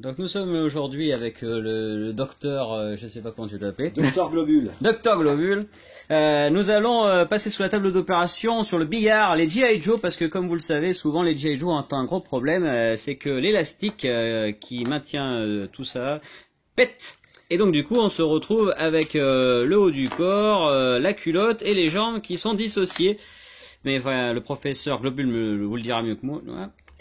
Donc nous sommes aujourd'hui avec le docteur, je sais pas comment tu t'appelles. Docteur Globule. Docteur Globule. Nous allons passer sous la table d'opération sur le billard, les G.I. Joe, parce que comme vous le savez, souvent les G.I. Joe ont un gros problème, c'est que l'élastique qui maintient tout ça pète. Et donc du coup on se retrouve avec le haut du corps, la culotte et les jambes qui sont dissociées. Mais voilà, le professeur Globule vous le dira mieux que moi.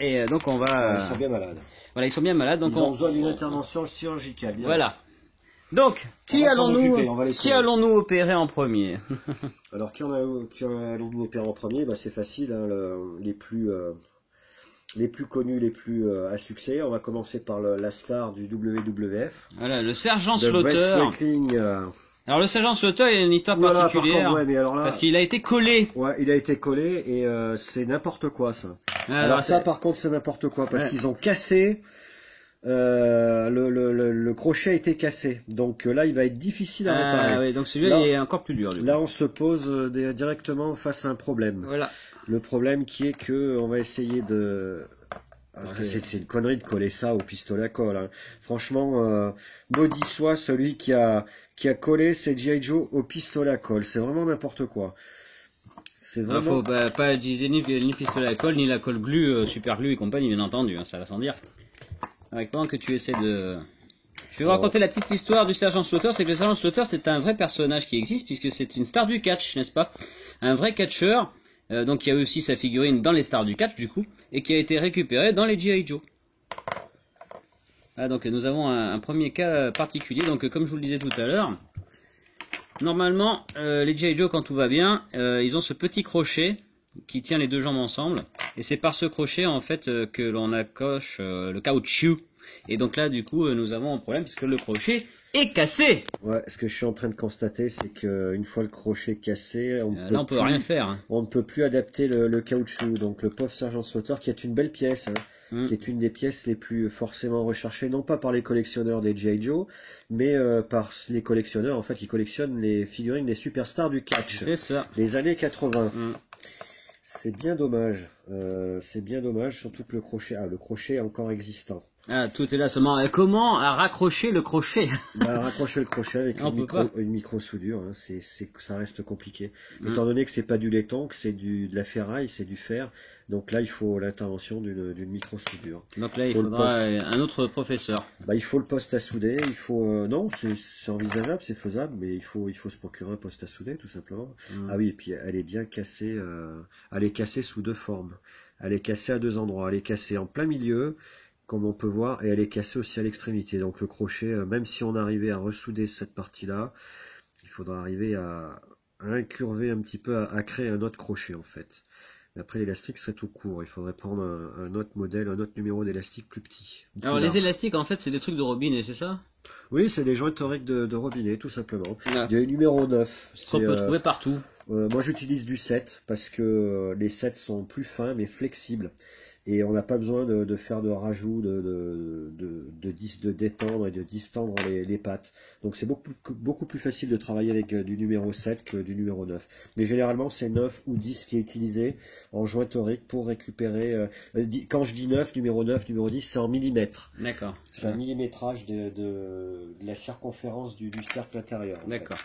Et donc on va... Ils sont bien malades. Voilà, ils sont bien malades. Donc ils ont besoin d'une intervention chirurgicale. Bien. Voilà. Donc, qui allons-nous opérer en premier? Alors, qui allons-nous opérer en premier? Bah, c'est facile, hein, les plus connus, les plus à succès. On va commencer par la star du WWF. Voilà, le sergent Slaughter. Alors le sergent Slaughter, il y a une histoire particulière, contre, ouais, mais alors là, parce qu'il a été collé. Ouais, il a été collé et c'est n'importe quoi ça. Alors ça par contre c'est n'importe quoi parce qu'ils ont cassé, le crochet a été cassé. Donc là il va être difficile à réparer. Oui, donc celui-là il est encore plus dur. Là on se pose directement face à un problème. Voilà. Le problème qui est que on va essayer de... Parce que c'est une connerie de coller ça au pistolet à colle. Hein. Franchement, maudit soit celui qui a collé ces G.I. Joe au pistolet à colle. C'est vraiment n'importe quoi. C'est vraiment... faut pas utiliser ni pistolet à colle, ni la colle glue, super glue et compagnie, bien entendu. Hein, ça va sans dire. Avec pendant que tu essaies de... Je vais vous raconter la petite histoire du sergent Slaughter. C'est que le sergent Slaughter, c'est un vrai personnage qui existe, puisque c'est une star du catch, n'est-ce pas? Un vrai catcheur. Donc il y a aussi sa figurine dans les stars du catch du coup, et qui a été récupérée dans les G.I. Joe. Ah, donc nous avons un premier cas particulier, donc comme je vous le disais tout à l'heure, normalement les G.I. Joe quand tout va bien, ils ont ce petit crochet qui tient les deux jambes ensemble, et c'est par ce crochet en fait que l'on accroche le caoutchouc, et donc là du coup nous avons un problème puisque le crochet est cassé. Ouais, ce que je suis en train de constater, c'est qu'une fois le crochet cassé, on peut rien faire. Hein. On ne peut plus adapter le caoutchouc. Donc le pauvre sergent Slaughter, qui est une belle pièce, hein, qui est une des pièces les plus forcément recherchées, non pas par les collectionneurs des G.I. Joe, mais par les collectionneurs en fait qui collectionnent les figurines des superstars du catch. C'est ça. Les années 80. C'est bien dommage. Surtout que le crochet est encore existant. Ah, tout est là seulement. Comment raccrocher le crochet? Raccrocher le crochet avec une micro-soudure, hein, ça reste compliqué. Étant donné que c'est pas du laiton, que c'est de la ferraille, c'est du fer, donc là il faut l'intervention d'une micro-soudure. Donc là il faudra un autre professeur. Il faut le poste à souder, il faut... non, c'est envisageable, c'est faisable, mais il faut se procurer un poste à souder tout simplement. Ah oui, et puis elle est bien cassée, elle est cassée sous deux formes. Elle est cassée à deux endroits, elle est cassée en plein milieu, comme on peut voir, et elle est cassée aussi à l'extrémité. Donc le crochet, même si on arrivait à ressouder cette partie-là, il faudra arriver à incurver un petit peu, à créer un autre crochet en fait. Mais après l'élastique serait tout court, il faudrait prendre un autre modèle, un autre numéro d'élastique plus petit. Alors les élastiques en fait c'est des trucs de robinet, c'est ça? Oui, c'est des joints toriques de robinet tout simplement. Il y a le numéro 9. On peut trouver partout. Moi j'utilise du 7 parce que les 7 sont plus fins mais flexibles. Et on n'a pas besoin de faire de rajout, de détendre et de distendre les pattes. Donc c'est beaucoup plus facile de travailler avec du numéro 7 que du numéro 9. Mais généralement c'est 9 ou 10 qui est utilisé en joint torique pour récupérer... quand je dis 9, numéro 10, c'est en millimètres. D'accord. C'est un millimétrage de la circonférence du cercle intérieur. D'accord.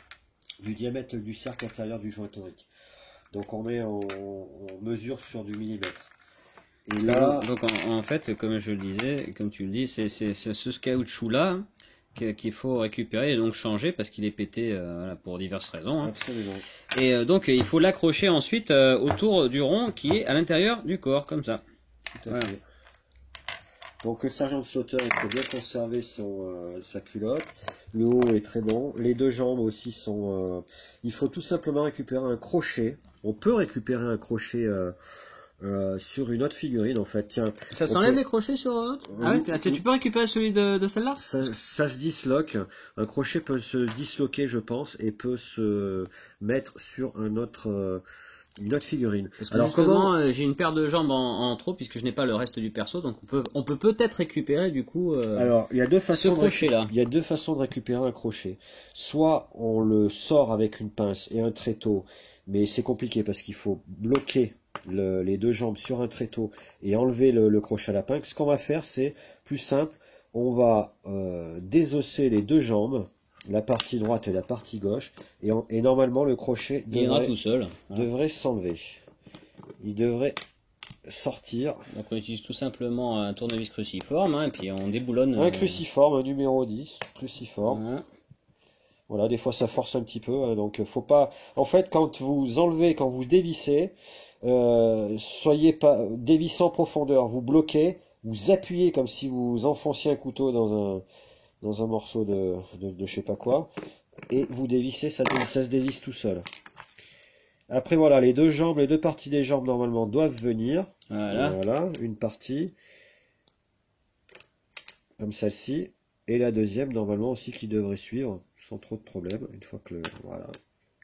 Du diamètre du cercle intérieur du joint torique. Donc on mesure sur du millimètre. Et là, donc en fait, comme je le disais, comme tu le dis, c'est ce caoutchouc là qu'il faut récupérer et donc changer parce qu'il est pété pour diverses raisons. Hein. Absolument. Et donc il faut l'accrocher ensuite autour du rond qui est à l'intérieur du corps, comme ça. Tout à fait. Donc le sergent Slaughter, il faut bien conserver sa culotte. Le haut est très bon. Les deux jambes aussi sont... il faut tout simplement récupérer un crochet. On peut récupérer un crochet... sur une autre figurine en fait. Tiens, ça s'enlève les crochets sur l'autre? Tu peux récupérer celui de celle-là? Ça se disloque. Un crochet peut se disloquer, je pense, et peut se mettre sur une autre figurine. Parce que justement, j'ai une paire de jambes en trop puisque je n'ai pas le reste du perso, donc on peut peut-être récupérer du coup. Alors, il y a deux façons ce crochet-là. Il y a deux façons de récupérer un crochet. Soit on le sort avec une pince et un tréteau, mais c'est compliqué parce qu'il faut bloquer les deux jambes sur un tréteau et enlever le crochet à la pince. Ce qu'on va faire, c'est plus simple. on va désosser les deux jambes, la partie droite et la partie gauche, et normalement le crochet Il ira tout seul. devrait s'enlever. Il devrait sortir. Donc on utilise tout simplement un tournevis cruciforme, hein, et puis on déboulonne. Un cruciforme, un numéro 10, cruciforme. Ouais. Voilà, des fois ça force un petit peu, hein, donc faut pas. En fait, quand vous enlevez, quand vous dévissez, soyez pas dévissant en profondeur. Vous bloquez, vous appuyez comme si vous enfonciez un couteau dans un morceau de je sais pas quoi, et vous dévissez, ça se dévisse tout seul. Après voilà, les deux jambes, les deux parties des jambes normalement doivent venir. Voilà, une partie comme celle-ci, et la deuxième normalement aussi qui devrait suivre sans trop de problème une fois que voilà,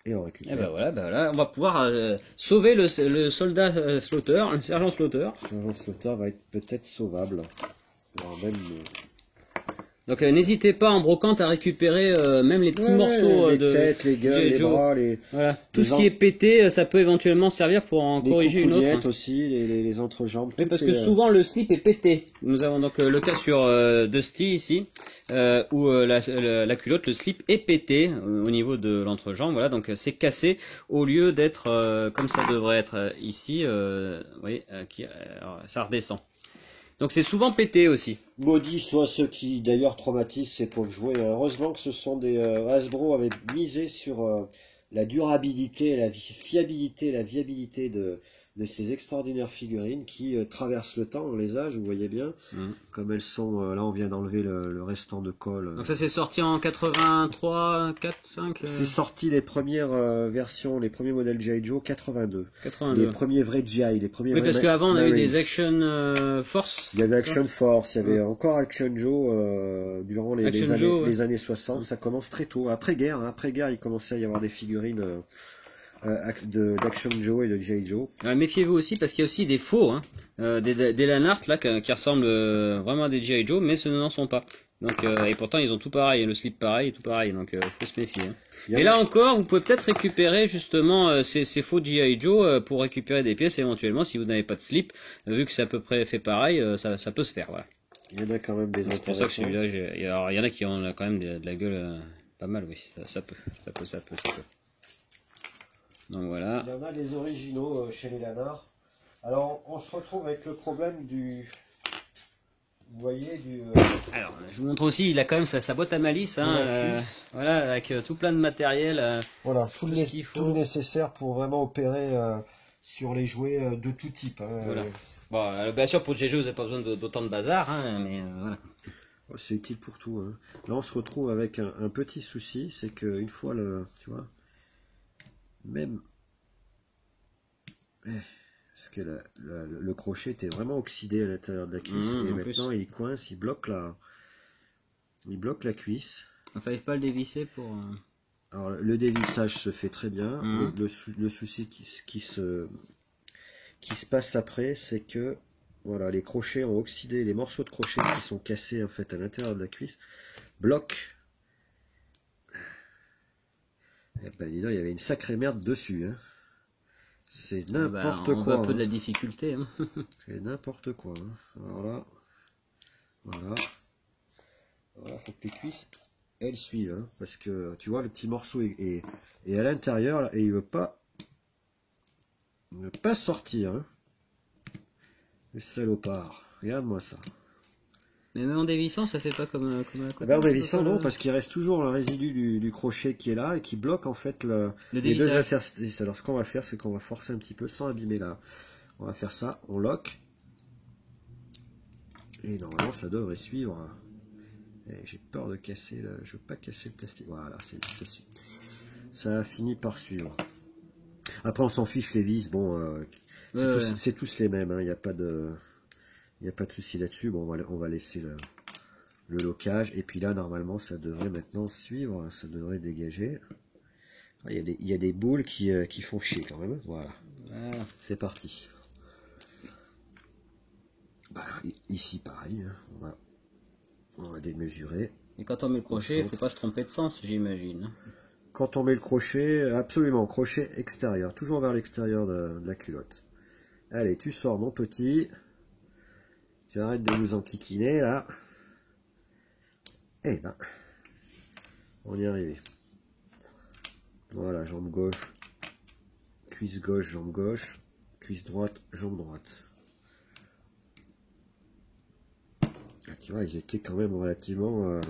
et on récupère. Et ben voilà, on va pouvoir sauver le soldat Slaughter, le sergent Slaughter. Le sergent Slaughter va être peut-être sauvable. Alors même, donc n'hésitez pas en brocante à récupérer même les petits morceaux les de têtes, les gueules, les bras, voilà, tout ce qui est pété, ça peut éventuellement servir pour en corriger une autre. Les aussi, les entrejambes. Oui, parce que souvent le slip est pété. Nous avons donc le cas sur Dusty ici, où la culotte, le slip est pété au niveau de l'entrejambe. Voilà, donc c'est cassé au lieu d'être comme ça devrait être ici. Vous voyez, alors, ça redescend. Donc c'est souvent pété aussi. Maudit soient ceux qui d'ailleurs traumatisent ces pauvres jouets. Heureusement que ce sont des Hasbro avait misé sur la durabilité, la fiabilité, la viabilité de ces extraordinaires figurines qui traversent le temps, les âges, vous voyez bien, comme elles sont. Là, on vient d'enlever le restant de colle. Donc ça c'est sorti en 83, 4, 5. C'est sorti les premières versions, les premiers modèles G.I. Joe 82. 82. Les premiers vrais G.I. les premiers. Oui, parce qu'avant on a eu des Action Force. Il y avait Action Force, il y avait encore Action Joe durant les années 60. Ça commence très tôt. Après-guerre, il commençait à y avoir des figurines d'Action Joe et de G.I. Joe. Méfiez-vous aussi parce qu'il y a aussi des faux, hein, des Lanart là qui ressemblent vraiment à des G.I. Joe, mais ce n'en sont pas. Donc et pourtant ils ont tout pareil, le slip pareil et tout pareil, donc faut se méfier. Hein. Et là encore, vous pouvez peut-être récupérer justement ces faux G.I. Joe pour récupérer des pièces éventuellement si vous n'avez pas de slip, vu que c'est à peu près fait pareil, ça peut se faire. Voilà. Il y en a quand même des intéressants. C'est pour ça que celui-là, il y en a qui ont quand même de la gueule pas mal, oui, ça peut. Donc voilà. Il y en a des originaux chez les Lanart. Alors on se retrouve avec le problème du... Vous voyez du... Alors je vous montre aussi, il a quand même sa boîte à malice, hein, voilà, avec tout plein de matériel. Voilà, tout le nécessaire pour vraiment opérer sur les jouets de tout type. Hein, voilà. Bon, bien sûr pour G.I. Joe vous n'avez pas besoin d'autant de bazar, hein, mais voilà. C'est utile pour tout. Hein. Là on se retrouve avec un petit souci, c'est qu'une fois tu vois, même parce que le crochet était vraiment oxydé à l'intérieur de la cuisse et maintenant il coince, il bloque la cuisse. On n'arrive pas à le dévisser pour... Alors le dévissage se fait très bien. Le souci qui se passe après, c'est que voilà, les crochets ont oxydé, les morceaux de crochet qui sont cassés en fait à l'intérieur de la cuisse bloquent. Et ben, dis donc, il y avait une sacrée merde dessus. Hein. C'est n'importe quoi. On voit un peu de la difficulté. Hein. C'est n'importe quoi. Hein. Voilà. Voilà, faut que les cuisses elles suivent. Hein, parce que tu vois, le petit morceau est à l'intérieur et il veut pas sortir. Hein. Le salopard. Regarde-moi ça. Mais même en dévissant, ça fait pas comme à côté. Ben en dévissant, non, parce qu'il reste toujours le résidu du crochet qui est là et qui bloque en fait les deux interstices. Alors ce qu'on va faire, c'est qu'on va forcer un petit peu sans abîmer là. On va faire ça, on lock. Et normalement, ça devrait suivre. J'ai peur de casser je veux pas casser le plastique. Voilà, ça a fini par suivre. Après, on s'en fiche les vis. Bon, c'est tous les mêmes. Il n'y a pas de souci là-dessus. Bon, on va laisser le locage. Et puis là, normalement, ça devrait maintenant suivre. Ça devrait dégager. Il y a des boules qui font chier quand même. Voilà. C'est parti. Bah, ici, pareil. Hein. On va démesurer. Et quand on met le crochet, il ne faut pas se tromper de sens, j'imagine. Quand on met le crochet, absolument, crochet extérieur. Toujours vers l'extérieur de la culotte. Allez, tu sors mon petit. Tu arrêtes de nous enquiquiner là. Eh ben, on y est arrivé. Voilà, jambe gauche, cuisse gauche, jambe gauche, cuisse droite, jambe droite. Ah, tu vois, ils étaient quand même relativement...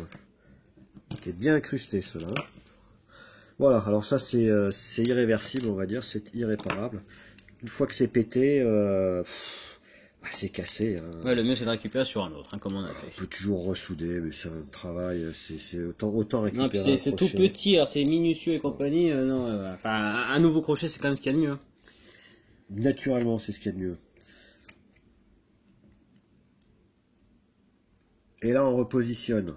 étaient bien incrustés, ceux-là. Voilà, alors ça c'est irréversible, on va dire, c'est irréparable. Une fois que c'est pété, c'est cassé. Hein. Ouais, le mieux c'est de récupérer sur un autre, hein, comme on a On fait. peut toujours ressouder, mais c'est un travail, c'est autant récupérer. Non, puis c'est tout petit, alors c'est minutieux et compagnie. Non, enfin, un nouveau crochet c'est quand même ce qu'il y a de mieux. Hein. Naturellement, c'est ce qu'il y a de mieux. Et là, on repositionne.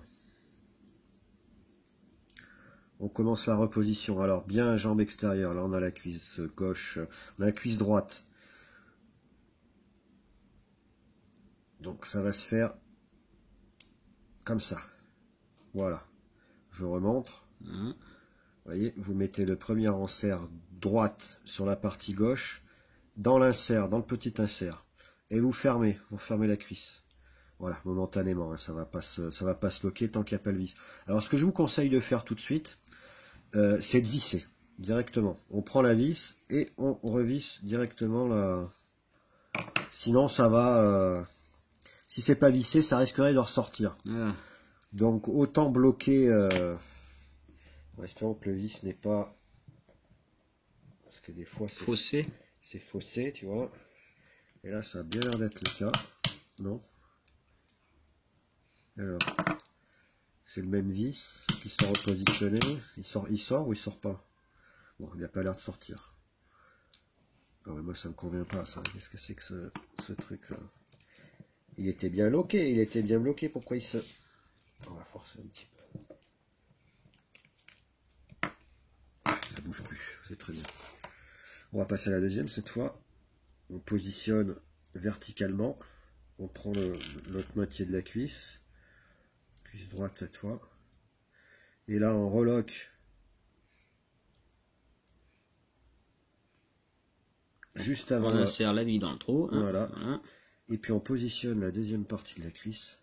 On commence la reposition. Alors, bien jambe extérieure. Là, on a la cuisse gauche, on a la cuisse droite. Donc, ça va se faire comme ça. Voilà. Je remonte. Vous voyez, vous mettez le premier insert droite sur la partie gauche, dans l'insert, dans le petit insert. Et vous fermez la cuisse. Voilà, momentanément, hein, ça va pas se loquer tant qu'il n'y a pas le vis. Alors, ce que je vous conseille de faire tout de suite, c'est de visser directement. On prend la vis et on revisse directement la... Sinon, ça va... si c'est pas vissé, ça risquerait de ressortir. Donc, autant bloquer... en espérant que le vis n'est pas... Parce que des fois, c'est faussé. C'est faussé, tu vois. Et là, ça a bien l'air d'être le cas. Non? Alors... C'est le même vis qui sort repositionné. Il sort ou il sort pas? Bon, il n'a pas l'air de sortir. Non, mais moi, ça me convient pas, ça. Qu'est-ce que c'est que ce truc-là? Il était bien bloqué. Pourquoi il se... On va forcer un petit peu. Ça bouge plus. C'est très bien. On va passer à la deuxième cette fois. On positionne verticalement. On prend l'autre moitié de la cuisse. Cuisse droite à toi. Et là, on reloque juste avant. On insère la bille dans le trou. Hein, voilà. Et puis on positionne la deuxième partie de la cuisse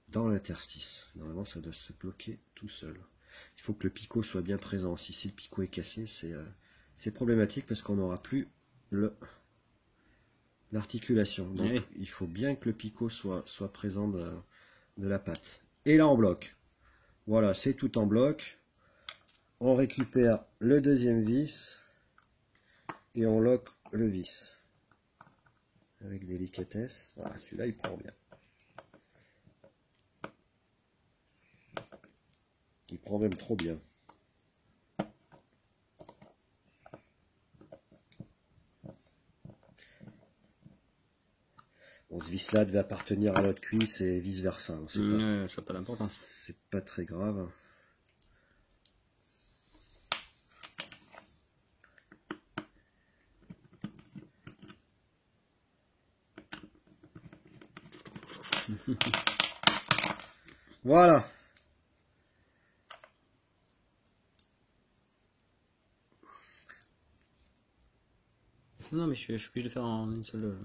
dans l'interstice. Normalement, ça doit se bloquer tout seul. Il faut que le picot soit bien présent. Si le picot est cassé, c'est problématique parce qu'on n'aura plus l'articulation. Donc, oui. Il faut bien que le picot soit présent de la patte. Et là, on bloque. Voilà, c'est tout en bloc. On récupère le deuxième vis et on loque le vis. Avec délicatesse. Voilà, celui-là, il prend bien. Il prend même trop bien. Bon, ce vis-là devait appartenir à l'autre cuisse et vice-versa. Ça n'a pas d'importance. C'est pas très grave. Voilà. Non, mais je suis obligé de le faire en une seule...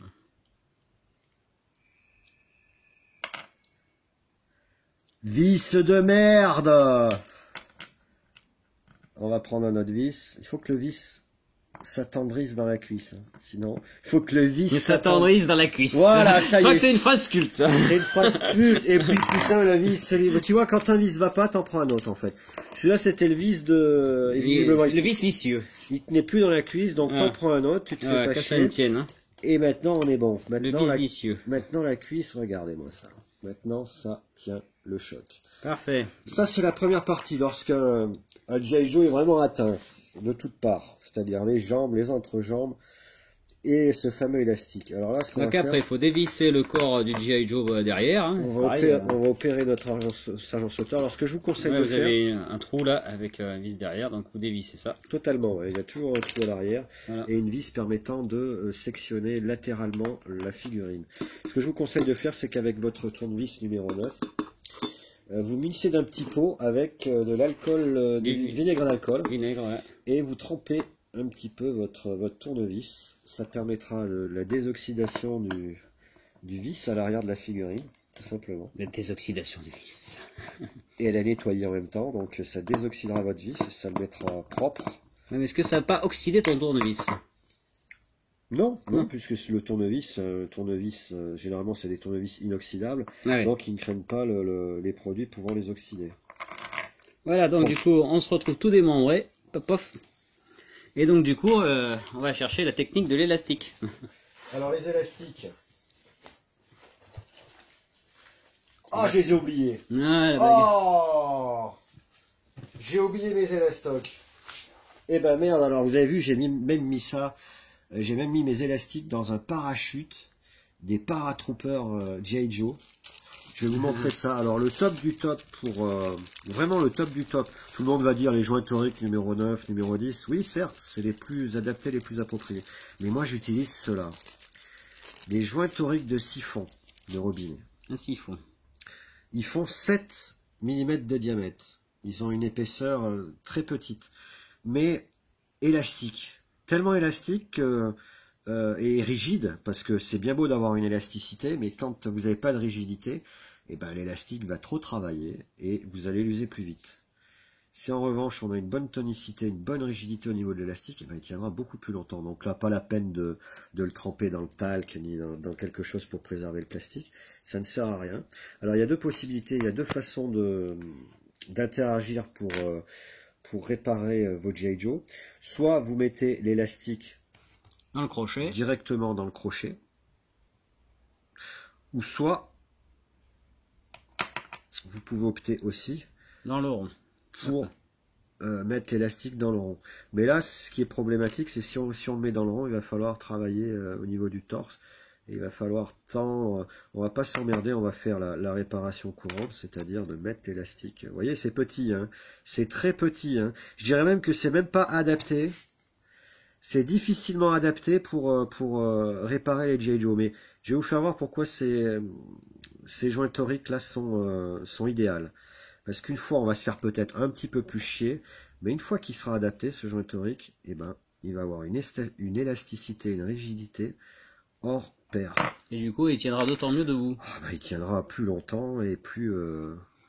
Vis de merde! On va prendre un autre vis. Il faut que le vis s'attendrisse dans la cuisse. Sinon, il faut que le vis s'attendrisse dans la cuisse. Voilà, ça y est. Je crois que c'est une phrase culte. C'est une phrase culte. Et puis putain, le vis, tu vois, quand un vis va pas, t'en prends un autre en fait. Celui-là, c'était le vis de... C'est le vis vicieux. Il tenait plus dans la cuisse, donc t'en prends un autre, tu te fais pas chier. Tienne, hein. Et maintenant, on est bon. Maintenant, le vis vicieux. Maintenant, la cuisse, regardez-moi ça. Maintenant, ça tient le choc. Parfait. Ça, c'est la première partie. Lorsqu'un G.I. Joe est vraiment atteint de toutes parts, c'est-à-dire les jambes, les entrejambes et ce fameux élastique. Alors là, donc après, il faut dévisser le corps du G.I. Joe derrière. Hein, on va opérer notre sergent sauteur. Alors ce que je vous conseille de faire... Vous avez un trou là avec un vis derrière, donc vous dévissez ça. Totalement, ouais. Il y a toujours un trou à l'arrière et une vis permettant de sectionner latéralement la figurine. Ce que je vous conseille de faire, c'est qu'avec votre tournevis numéro 9, vous mixez d'un petit pot avec de l'alcool, du vinaigre d'alcool, et vous trempez un petit peu votre tournevis. Ça permettra la désoxydation du vis à l'arrière de la figurine. tout simplement. La désoxydation du vis. Et elle est nettoyée en même temps, donc ça désoxydera votre vis, ça le mettra propre. Ouais, mais est-ce que ça va pas oxyder ton tournevis? Non, Non. puisque le tournevis, généralement c'est des tournevis inoxydables, Ah oui. donc ils ne craignent pas les produits pouvant les oxyder. Voilà, donc du coup, on se retrouve tout démembré. Pop, pof. Et donc du coup, on va chercher la technique de l'élastique. Alors les élastiques. Ah, je les ai oubliés. Ah, la baguette. Oh, j'ai oublié mes élastocs. Eh ben merde, alors vous avez vu, même mis ça, j'ai même mis mes élastiques dans un parachute des paratroopers G.I. Joe. Je vais vous montrer ça. Alors le top du top pour vraiment le top du top. Tout le monde va dire les joints toriques numéro 9, numéro 10. Oui, certes, c'est les plus adaptés, les plus appropriés. Mais moi j'utilise cela. Les joints toriques de siphon de robinet. Un siphon. Ils font 7 mm de diamètre. Ils ont une épaisseur très petite, mais élastique. Tellement élastique et rigide, parce que c'est bien beau d'avoir une élasticité, mais quand vous n'avez pas de rigidité, eh ben, l'élastique va trop travailler et vous allez l'user plus vite. Si en revanche on a une bonne tonicité, une bonne rigidité au niveau de l'élastique, eh ben, il tiendra beaucoup plus longtemps. Donc là, pas la peine de le tremper dans le talc ni dans quelque chose pour préserver le plastique. Ça ne sert à rien. Alors il y a deux possibilités, il y a deux façons d'interagir pour réparer vos G.I. Joe. Soit vous mettez l'élastique Dans le crochet. directement dans le crochet, ou soit vous pouvez opter aussi Dans le rond. pour mettre l'élastique dans le rond. Mais là, ce qui est problématique, c'est si on le met dans le rond, il va falloir travailler au niveau du torse. Et il va falloir on va pas s'emmerder, on va faire la réparation courante, c'est-à-dire de mettre l'élastique. Vous voyez, c'est petit, hein, c'est très petit. Hein. Je dirais même que c'est même pas adapté. C'est difficilement adapté pour réparer les G.I. Joe. Mais je vais vous faire voir pourquoi ces joints toriques là sont idéales. Parce qu'une fois, on va se faire peut-être un petit peu plus chier, mais une fois qu'il sera adapté, ce joint torique, eh ben, il va avoir une élasticité, une rigidité hors pair. Et du coup, il tiendra d'autant mieux debout. Ah bah, il tiendra plus longtemps et plus...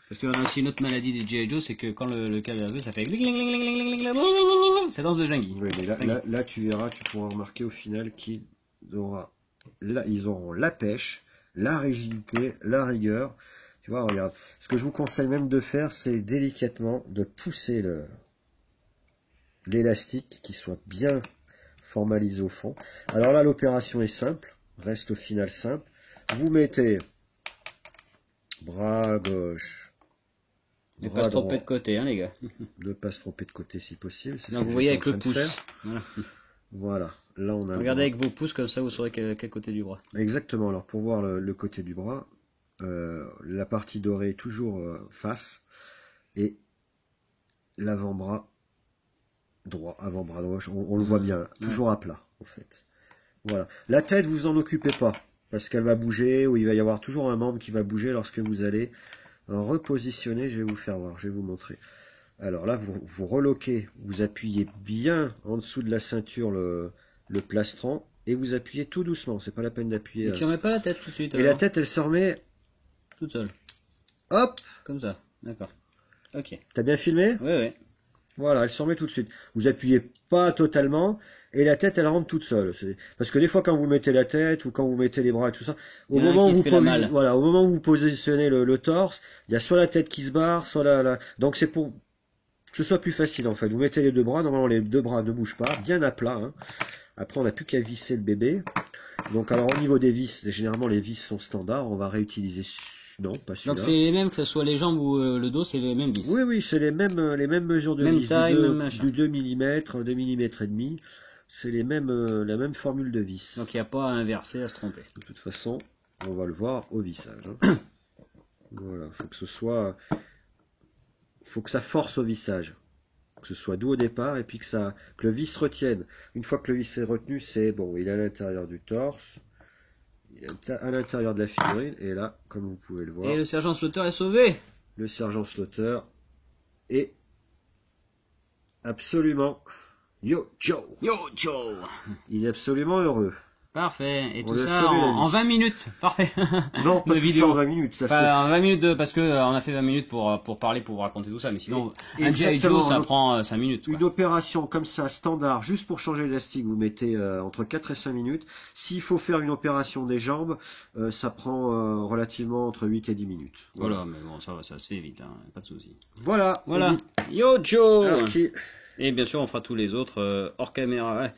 Parce qu'on a aussi une autre maladie des G.I. Joe, c'est que quand le câble est nerveux, ça fait... Ça danse de Jingui. Oui, mais là, tu verras, tu pourras remarquer au final qu'ils auront la pêche, la rigidité, la rigueur. Tu vois, regarde. Ce que je vous conseille même de faire, c'est délicatement de pousser l'élastique qui soit bien formalisé au fond. Alors là, l'opération est simple, reste au final simple. Vous mettez bras gauche, Ne pas se tromper de côté, hein, les gars. Ne pas se tromper de côté si possible. Donc vous voyez avec le pouce. Voilà. Voilà. Là, on a regardez avec vos pouces, comme ça vous saurez quel côté du bras. Exactement. Alors pour voir le côté du bras, la partie dorée est toujours face et l'avant-bras droit, avant-bras droit, on le voit bien, toujours à plat en fait. Voilà. La tête, vous en occupez pas parce qu'elle va bouger ou il va y avoir toujours un membre qui va bouger lorsque vous allez repositionner. Je vais vous faire voir, je vais vous montrer. Alors là, vous reloquez, vous appuyez bien en dessous de la ceinture le plastron et vous appuyez tout doucement. C'est pas la peine d'appuyer. Et tu remets pas la tête tout de suite. Et la tête, elle se remet toute seule. Hop. Comme ça. D'accord. Ok. T'as bien filmé? Oui, oui. Voilà, elle se remet tout de suite. Vous appuyez pas totalement et la tête, elle rentre toute seule. Parce que des fois, quand vous mettez la tête ou quand vous mettez les bras et tout ça, au moment où vous positionnez le torse, il y a soit la tête qui se barre, soit donc c'est pour que ce soit plus facile en fait. Vous mettez les deux bras, normalement les deux bras ne bougent pas, bien à plat. Hein. Après, on n'a plus qu'à visser le bébé. Donc, alors au niveau des vis, généralement les vis sont standards. On va réutiliser. Non, pas celui-là. Donc c'est les mêmes, que ce soit les jambes ou le dos, c'est les mêmes vis. Oui, oui, c'est les mêmes mesures de même vis. Taille, du 2 mm, 2 mm et demi. C'est la même formule de vis. Donc il n'y a pas à inverser, à se tromper. De toute façon, on va le voir au vissage. Hein. Voilà, faut que ça force au vissage. Que ce soit doux au départ et puis que le vis retienne. Une fois que le vis est retenu, c'est bon, il est à l'intérieur du torse. Il est à l'intérieur de la figurine, et là, comme vous pouvez le voir... Et le sergent Slaughter est sauvé. Le sergent Slaughter est absolument... Yo Joe. Yo Joe. Il est absolument heureux. Parfait. Et On tout lui a ça sauvé la en vie. 20 minutes. Parfait. Non, pas de tout vidéo. ça en 20 minutes. Ça, Enfin, en 20 minutes parce que on a fait 20 minutes pour parler, pour vous raconter tout ça. Mais sinon, un G.I. Exactement, Joe, ça donc, prend 5 minutes. une Quoi. opération comme ça, standard, juste pour changer l'élastique, vous mettez entre 4 et 5 minutes. S'il faut faire une opération des jambes, ça prend relativement entre 8 et 10 minutes. Voilà, mais bon, ça se fait vite, hein, pas de souci. Voilà. Voilà. Yo Joe. Alors, qui... Et bien sûr, on fera tous les autres hors caméra. Ouais.